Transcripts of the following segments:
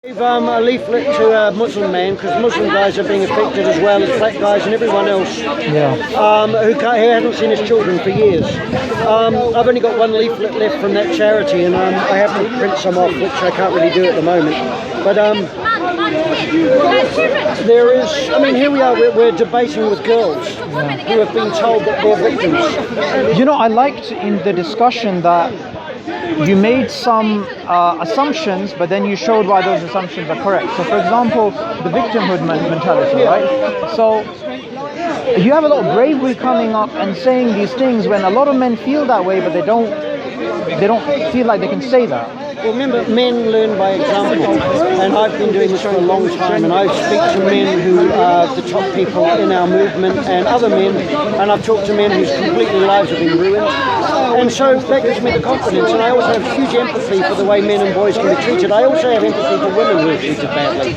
Gave a leaflet to a Muslim man, because Muslim guys are being affected as well as black guys and everyone else who hasn't seen his children for years. I've only got one leaflet left from that charity, and I have to print some off, which I can't really do at the moment. But there is, I mean, here we are, we're debating with girls who have been told that they're victims. You know, I liked in the discussion that you made some assumptions, but then you showed why those assumptions are correct. So, for example, the victimhood mentality, right? So, you have a lot of bravery coming up and saying these things when a lot of men feel that way, but they don't feel like they can say that. Well, remember, men learn by example, and I've been doing this for a long time, and I speak to men who are the top people in our movement and other men, and I've talked to men whose completely lives have been ruined, and so that gives me the confidence, and I also have huge empathy for the way men and boys can be treated. I also have empathy for women who are treated badly.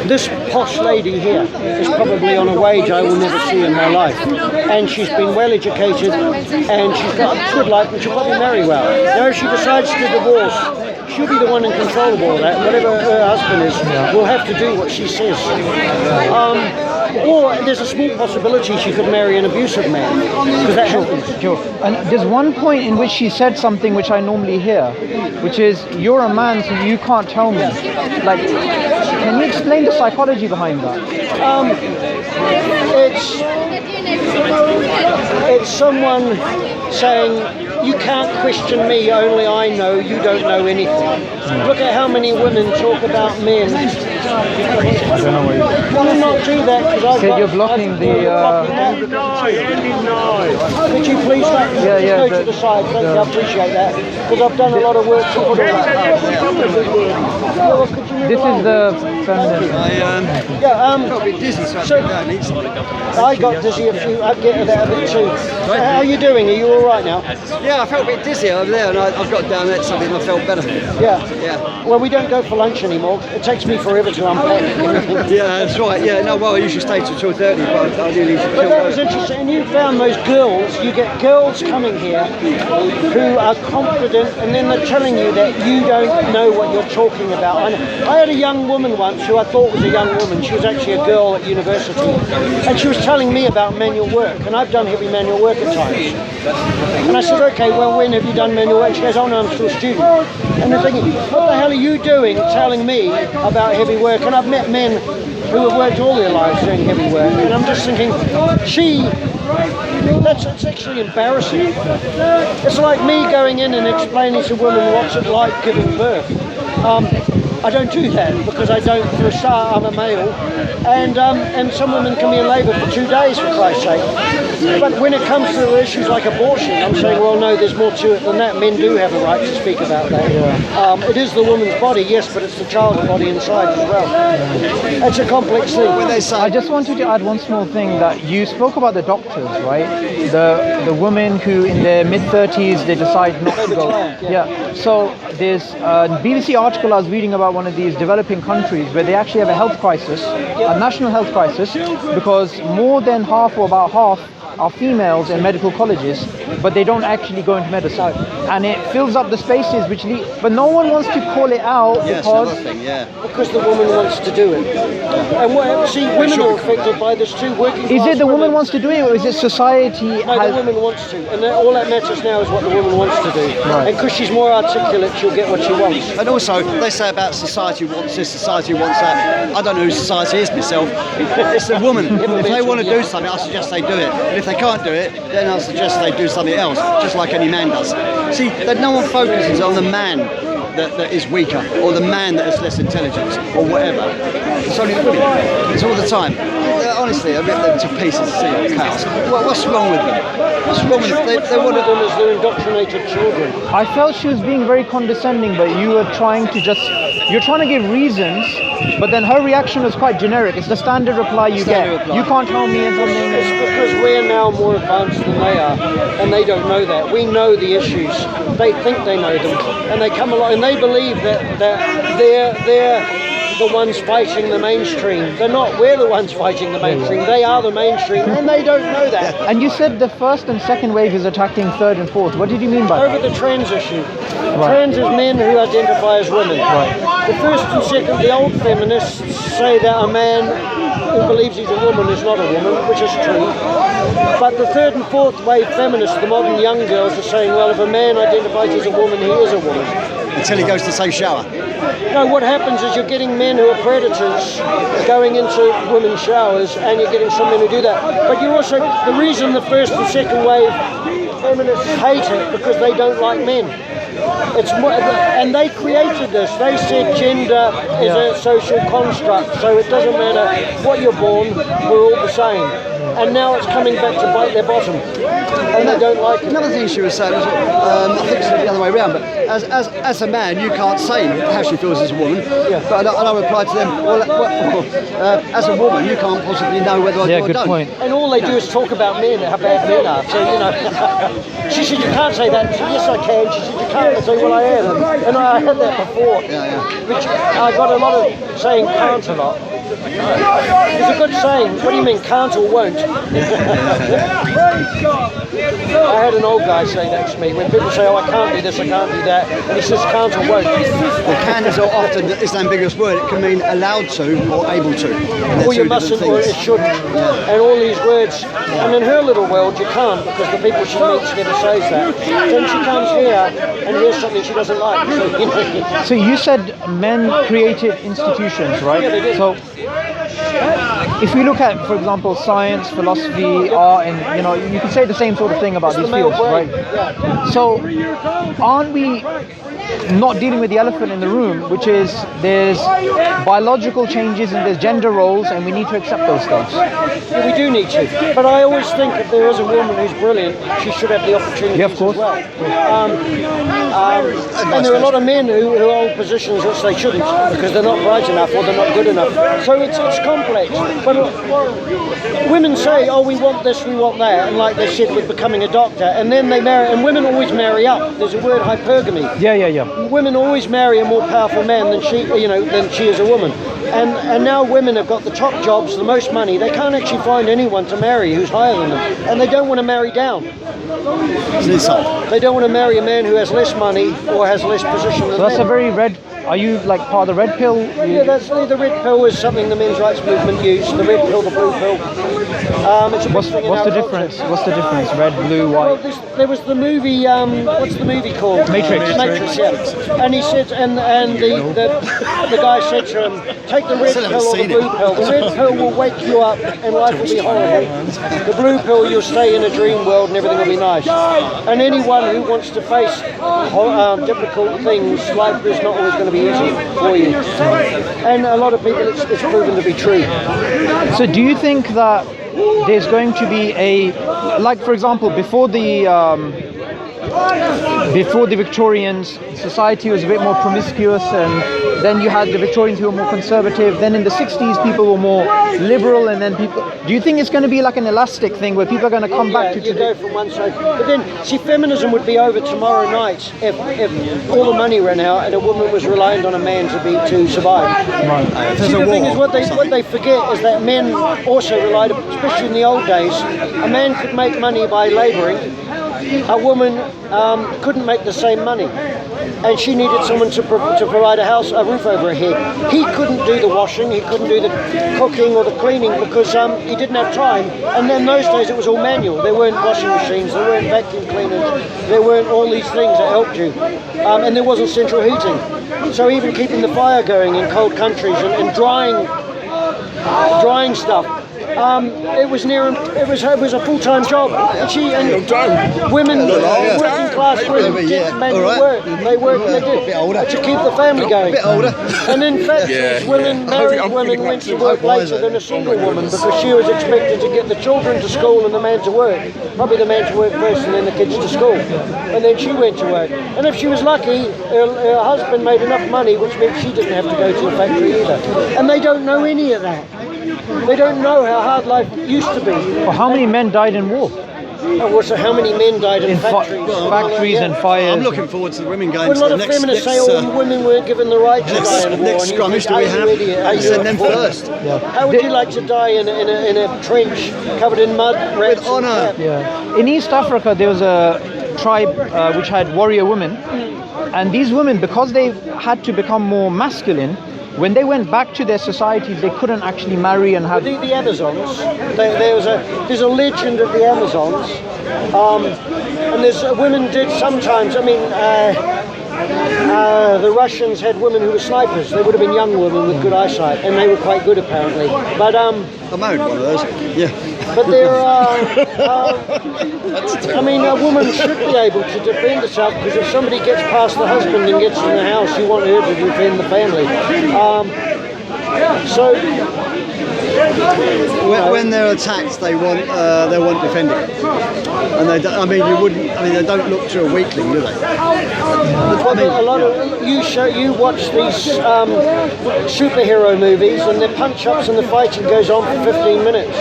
This posh lady here is probably on a wage I will never see in my life, and she's been well educated, and she's got a good life, and she'll probably marry well. Now, if she decides to divorce, she'll be the one in control of all that. Whatever her husband is, will have to do what she says. Or there's a small possibility she could marry an abusive man, because that happens. Sure. And there's one point in which she said something which I normally hear, which is, you're a man, so you can't tell me. Like, can you explain the psychology behind that? It's someone saying, you can't question me, only I know, you don't know anything. Look at how many women talk about men. I don't know what you will not do that, because I've got... You're blocking the... Could you please go to the side? Thank you, I appreciate that, because I've done a lot of work to put all that out. This is the Feminism. got a bit dizzy, so I got dizzy a few, I get that a bit too. How are you doing? Are you all right now? Yeah, I felt a bit dizzy over there, and I've got down there something and I felt better. Yeah. Well, we don't go for lunch anymore. It takes me forever to unpack everything. Yeah, that's right. Yeah, no, well, I usually stay till 2:30, but I do need to. But that was interesting. And you found those girls. You get girls coming here who are confident, and then they're telling you that you don't know what you're talking about. I had a young woman once who I thought was a young woman. She was actually a girl at university, and she was telling me about manual work, and I've done heavy manual work at times. And I said, okay, well, when have you done manual work? She goes, oh no, I'm still a student. And they're thinking, what the hell are you doing telling me about heavy work? And I've met men who have worked all their lives doing heavy work, and I'm just thinking, that's actually embarrassing. It's like me going in and explaining to women what's it like giving birth. I don't do that, because I don't, for a start, I'm a male, and some women can be in labour for 2 days, for Christ's sake. But when it comes to issues like abortion, I'm saying, well, no, there's more to it than that. Men do have a right to speak about that. It is the woman's body, yes, but it's the child's body inside as well. It's a complex thing. I just wanted to add one small thing, that you spoke about the doctors, right? The women who in their mid-30s, they decide not to go. So there's a BBC article I was reading about one of these developing countries where they actually have a health crisis, a national health crisis, because more than half or about half are females in medical colleges, but they don't actually go into medicine, and it fills up the spaces which lead, but no one wants to call it out because the woman wants to do it. And women are affected by this too. Is it the woman wants to do it, or is it society? No, the woman wants to, and all that matters now is what the woman wants to do. Right. And because she's more articulate, she'll get what she wants. And also, they say about society wants this, society wants that. I don't know who society is myself. It's the woman. If they want to do something, I suggest they do it. And if they can't do it, then I suggest they do something else, just like any man does. See, that no one focuses on the man that is weaker, or the man that has less intelligence, or whatever. It's only the women. It's all the time. Honestly, I rip them to pieces to see chaos. What's wrong with them? What's wrong with them? They want them as their indoctrinated children. I felt she was being very condescending, but you were trying to you're trying to give reasons, but then her reaction was quite generic. It's the standard reply you get. You can't tell me something. It's because we're now more advanced than they are, and they don't know that. We know the issues. They think they know them, and they come along and they believe that the ones fighting the mainstream. They're not. We're the ones fighting the mainstream. They are the mainstream, and they don't know that. And you said the first and second wave is attacking third and fourth. What did you mean by Over that? the trans issue. Right. Trans is men who identify as women. Right. The first and second, the old feminists say that a man who believes he's a woman is not a woman, which is true. But the third and fourth wave feminists, the modern young girls, are saying, well, if a man identifies as a woman, he is a woman. Until he goes to say shower. No, what happens is you're getting men who are predators going into women's showers, and you're getting some men who do that. But you're also, the reason the first and second wave feminists hate it, because they don't like men. It's more, and they created this. They said gender is a social construct, so it doesn't matter what you're born, we're all the same. And now it's coming back to bite their bottom, and they don't like it. Another thing she was saying was, I think it's the other way around, but as a man, you can't say how she feels as a woman. Yeah. But I replied to them, as a woman, you can't possibly know whether I do or good don't. point. And all they do is talk about men, how bad men are. So, you know, she said, you can't say that. I said, yes, I can. She said, you can't. I said, well, I am. And I had that before. Yeah. Which I got a lot of saying can't a lot. It's a good saying. What do you mean, can't or won't? I had an old guy say that to me. When people say, oh, I can't do this, I can't do that, and he says can't or won't. Well, can is often it's an ambiguous word. It can mean allowed to or able to. Or you mustn't or it shouldn't. And all these words. And in her little world, you can't, because the people she meets never says that. Then she comes here and hears something she doesn't like. So, you know. So you said men created institutions, right? Yeah, they did. So if we look at, for example, science, philosophy, art, and you know, you can say the same sort of thing about these fields, right? Yeah. So aren't we not dealing with the elephant in the room, which is there's biological changes and there's gender roles, and we need to accept those things? Yeah, we do need to. But I always think if there is a woman who's brilliant, she should have the opportunity Yeah, of course. as well. And there are a lot of men who hold positions which they shouldn't, because they're not bright enough or they're not good enough. So it's complex. But women say, oh, we want this, we want that, and like they said with becoming a doctor, and then they marry, and women always marry up. There's a word, hypergamy. Yeah. Women always marry a more powerful man than she is a woman. And now women have got the top jobs, the most money. They can't actually find anyone to marry who's higher than them. And they don't want to marry down. It's an insult. They don't want to marry a man who has less money or has less position than So that's them. a very red. Are you like part of the red pill? Yeah, the red pill is something the men's rights movement used. The red pill, the blue pill. It's a big What's thing in the our difference? culture. What's the difference? Red, blue, Well, white. there was the movie. What's the movie called? Matrix. Matrix. Yeah. And he said, and the guy said to him, take the red Still haven't pill or the seen it. blue pill. The red pill will wake you up, and life will be horrible. The blue pill, you'll stay in a dream world, and everything will be nice. And anyone who wants to face difficult things, life is not always going to be easy for you. And a lot of people, it's proven to be true. So do you think that there's going to be like for example, before the Victorians, society was a bit more promiscuous, and then you had the Victorians who were more conservative. Then in the 60s, people were more liberal, and then people. Do you think it's going to be like an elastic thing where people are going to come back to you go from one side, but then see, feminism would be over tomorrow night if all the money ran out and a woman was reliant on a man to survive. Right. See, the thing is, what they forget is that men also relied, especially in the old days, a man could make money by labouring. A woman couldn't make the same money, and she needed someone to provide a roof over her head. He couldn't do the washing, he couldn't do the cooking or the cleaning because he didn't have time. And then those days it was all manual. There weren't washing machines, there weren't vacuum cleaners, there weren't all these things that helped you, and there wasn't central heating. So even keeping the fire going in cold countries and drying stuff. It was a full-time job. And women, working class women, did manual work. They worked, they did to keep the family going. And in fact, married women went to work later than a single woman because she was expected to get the children to school and the man to work. Probably the man to work first and then the kids to school. And then she went to work. And if she was lucky, her husband made enough money, which meant she didn't have to go to the factory either. And they don't know any of that. They don't know how hard life used to be. Well, how many men died in war? So how many men died in factories? Factories and fires. I'm looking forward to the women going Well, a to lot the of next, feminists say all women weren't given the right to die in war. next skirmish do we have? Send them first. How would you like to die in a trench covered in mud? With honour. Yeah. In East Africa, there was a tribe which had warrior women, and these women, because they had to become more masculine, when they went back to their societies, they couldn't actually marry and have. The Amazons. There's a legend of the Amazons, and women did sometimes. I mean. The Russians had women who were snipers. They would have been young women with good eyesight, and they were quite good apparently. But I married one of those. Yeah. But there are. I mean, a woman should be able to defend herself, because if somebody gets past the husband and gets in the house, you want her to defend the family. So. When they're attacked, they want defending, and they don't, they don't look to a weakling, do they? A lot of you watch these superhero movies, and the punch-ups and the fighting goes on for 15 minutes,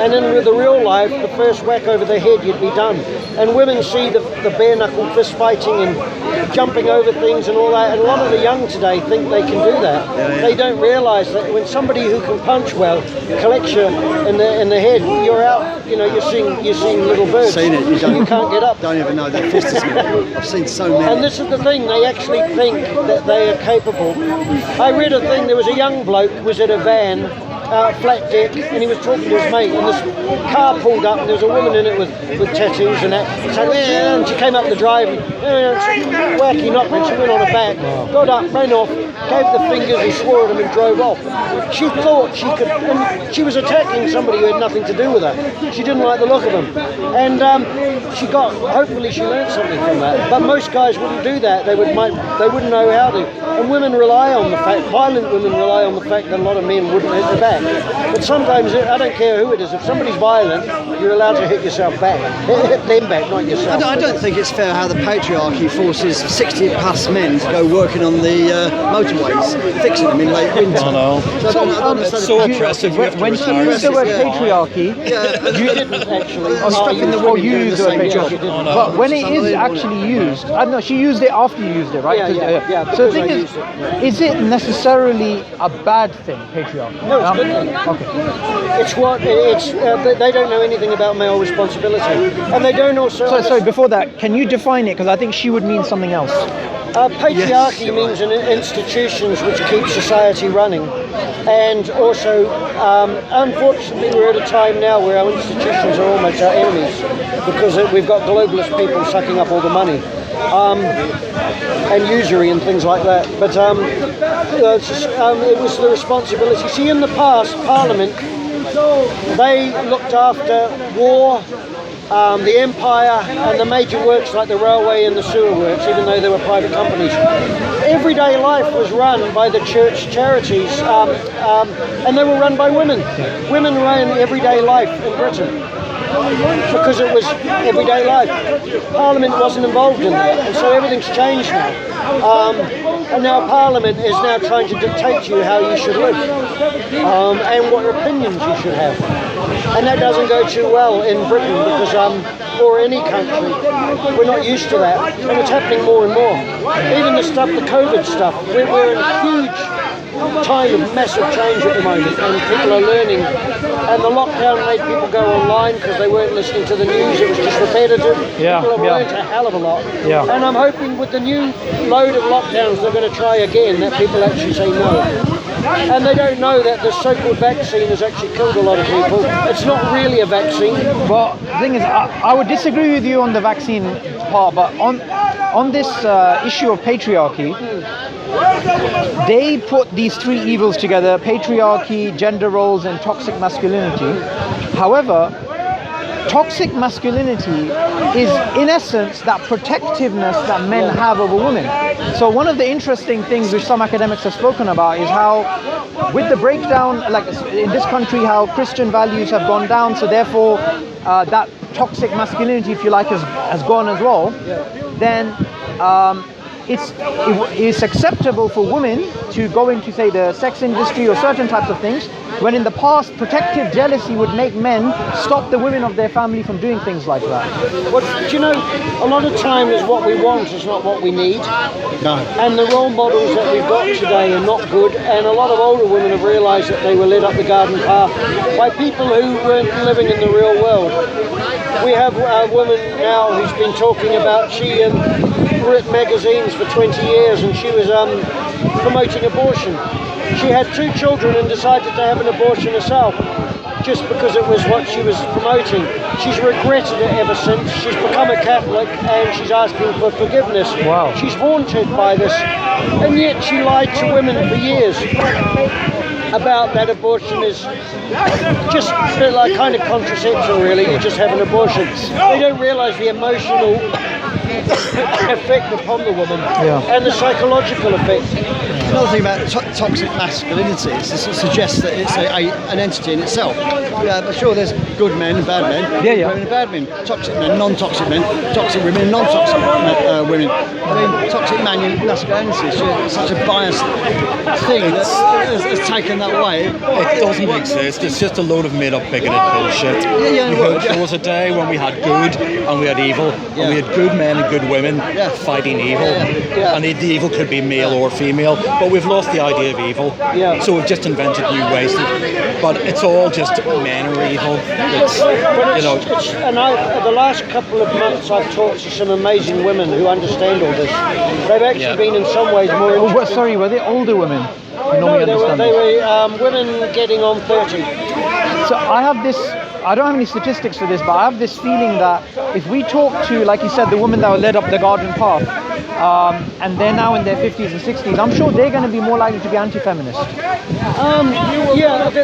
and in the real life, the first whack over the head, you'd be done. And women see the bare-knuckle fist fighting and jumping over things and all that, and a lot of the young today think they can do that. Yeah. They don't realise that when somebody who can punch well collects you in the head, you're out. You know, you're seeing little birds. Seen it. You can't get up. Don't even know their fist is moving. I've seen so many. And this is the thing, they actually think that they are capable. I read a thing, there was a young bloke who was at a van, flat deck, and he was talking to his mate, and this car pulled up, and there was a woman in it with tattoos and that. So, and she came up the drive, and wacky knocked, and she went on her back, got up, ran off, gave the fingers and swore at him and drove off. She thought she could, and she was attacking somebody who had nothing to do with her. She didn't like the look of him. And hopefully she learned something from that. But most guys wouldn't do that. They wouldn't know how to. And women rely on the fact, violent women rely on the fact that a lot of men wouldn't hit the back. But sometimes, I don't care who it is, if somebody's violent, you're allowed to hit yourself back. Hit them back, not yourself. I don't think it's fair how the patriarchy forces 60 plus men to go working on the motorways, fixing them in late winter. I know. So oppressive. When she used the word patriarchy, You didn't actually. you used the word patriarchy. But when it is actually used, I don't know, she used it after you used it, right? Yeah. So the thing is it necessarily a bad thing, patriarchy? No, it's a good thing. Okay. They don't know anything about male responsibility, and they don't also. Sorry, before that, can you define it? Because I think she would mean something else. Patriarchy means institutions which keep society running, and also, unfortunately, we're at a time now where our institutions are almost our enemies, because we've got globalist people sucking up all the money, and usury and things like that. But it was the responsibility. See, in the past, Parliament, they looked after war, the empire, and the major works like the railway and the sewer works, even though they were private companies. Everyday life was run by the church charities, and they were run by women. Women ran everyday life in Britain because it was everyday life. Parliament wasn't involved in that, and so everything's changed now. And now Parliament is now trying to dictate to you how you should live, and what opinions you should have. And that doesn't go too well in Britain because, or any country, we're not used to that. And it's happening more and more. Even the COVID stuff, we're in a huge time of massive change at the moment, and people are learning. And the lockdown made people go online because they weren't listening to the news. It was just repetitive. People have learned a hell of a lot. And I'm hoping with the new load of lockdowns they're going to try again, that people actually say no. And they don't know that the so-called vaccine has actually killed a lot of people. It's not really a vaccine. Well, the thing is, I would disagree with you on the vaccine part, but on this issue of patriarchy, they put these three evils together: patriarchy, gender roles, and toxic masculinity. However, toxic masculinity is, in essence, that protectiveness that men have over women. So one of the interesting things which some academics have spoken about is how, with the breakdown, like in this country, how Christian values have gone down, so therefore that toxic masculinity, if you like, has gone as well. Then it's acceptable for women to go into, say, the sex industry or certain types of things, when in the past protective jealousy would make men stop the women of their family from doing things like that. Well, do you know, a lot of times what we want is not what we need. No. And the role models that we've got today are not good, and a lot of older women have realised that they were led up the garden path by people who weren't living in the real world. We have a woman now who's been talking about, she wrote magazines for 20 years and she was promoting abortion. She had 2 children and decided to have an abortion herself, just because it was what she was promoting. She's regretted it ever since. She's become a Catholic and she's asking for forgiveness. Wow. She's haunted by this, and yet she lied to women for years about that abortion is just a bit like kind of contraception, really. You just have an abortion. They don't realise the emotional effect upon the woman and the psychological effect. Another thing about toxic masculinity is it suggests that it's an entity in itself. But sure, there's good men and bad men, good women and bad men, toxic men, non-toxic men, toxic women, non-toxic women. I mean, toxic masculinity is such a biased thing that's taken that way. It doesn't exist. It's just a load of made-up bigoted bullshit. There was a day when we had good and we had evil, and we had good men and good women fighting evil, and the evil could be male or female. But we've lost the idea of evil, so we've just invented new ways. But it's all just men are evil. The last couple of months I've talked to some amazing women who understand all this. They've actually been in some ways more interested. Sorry, were they older women? No, they were women getting on 30. So I have this, I don't have any statistics for this, but I have this feeling that if we talk to, like you said, the women that were led up the garden path, and they're now in their 50s and 60s, I'm sure they're going to be more likely to be anti-feminist.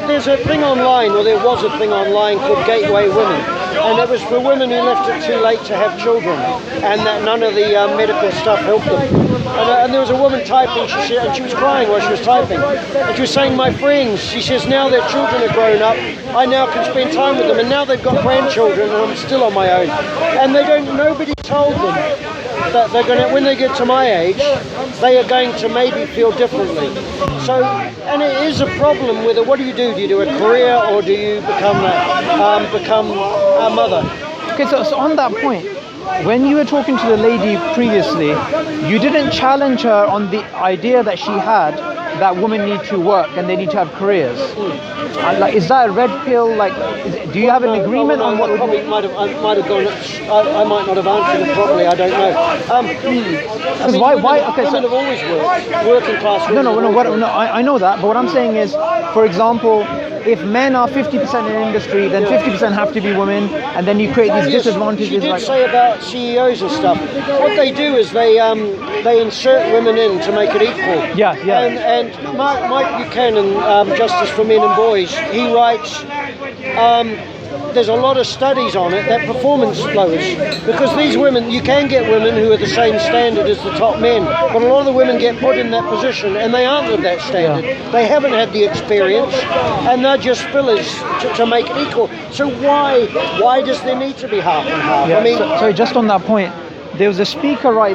There's a thing online, or there was a thing online called Gateway Women, and it was for women who left it too late to have children, and that none of the medical stuff helped them. And there was a woman typing, and she was crying while she was typing, and she was saying, my friends, she says, now their children are grown up, I now can spend time with them, and now they've got grandchildren, and I'm still on my own. And nobody told them that they're going to, when they get to my age, they are going to maybe feel differently. So, and it is a problem with it. What do you do? Do you do a career, or do you become a mother? Okay, so on that point, when you were talking to the lady previously, you didn't challenge her on the idea that she had that women need to work and they need to have careers. Is that a red pill? Do you have an agreement on what? I might not have answered it properly. I don't know. Why? Okay, women have always worked. Working class. I know that. But what I'm saying is, for example, if men are 50% in industry, then 50% have to be women, and then you create these disadvantages. She did say about CEOs and stuff. What they do is they insert women in to make it equal. And Mike Buchanan, Justice for Men and Boys, he writes, there's a lot of studies on it that performance lowers, because these women, you can get women who are the same standard as the top men, but a lot of the women get put in that position and they aren't of that standard. They haven't had the experience and they're just fillers to make it equal. So why does there need to be half and half? So just on that point, there was a speaker right